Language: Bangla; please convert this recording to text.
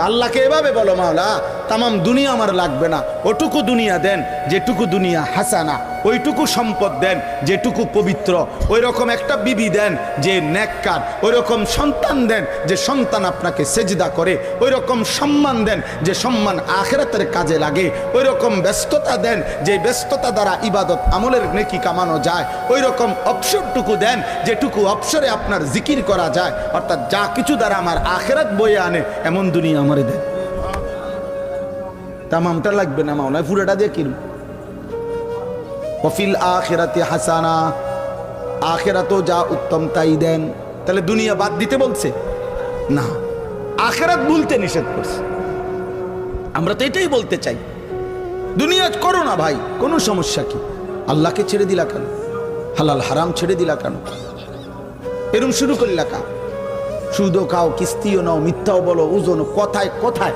আল্লাহকে এভাবে বলো, মাওলা তামাম দুনিয়া আমার লাগবে না, ওটুকু দুনিয়া দেন যেটুকু দুনিয়া হাসানা, ওইটুকু সম্পদ দেন যেটুকু পবিত্র, ওই রকম একটা বিবি দেন যে নেককার, ওই রকম সন্তান দেন যে সন্তান আপনাকে সেজদা করে, ওই রকম সম্মান দেন যে সম্মান আখিরাতের কাজে লাগে, ওই রকম ব্যস্ততা দেন যে ব্যস্ততা দ্বারা ইবাদত আমলের নেকি কামানো যায়, ওই রকম অবসরটুকু দেন যেটুকু অবসরে আপনার জিকির করা যায়, অর্থাৎ যা কিছু দ্বারা আমার আখিরাত বয়ে আনে এমন দুনিয়া আমারে দেন। তামামটা লাগবে না মাওলা, পুরোটা দিয়ে কিনব। ওয়াফিল আখিরাতি হাসানা, আখিরাতও যা উত্তম তাই দেন। তাহলে দুনিয়া বাদ দিতে বলছে না, আখিরাত ভুলতে নিষেধ করছে। আমরা তো এটাই বলতে চাই, দুনিয়া করো না ভাই, কোনো সমস্যা কি? আল্লাহকে ছেড়ে দিলা কেন? হালাল হারাম ছেড়ে দিলা কেন? এরম শুরু করলা কা? সুদও খাও, কিস্তিও নাও, মিথ্যাও বলো, ওজন কথায় কথায়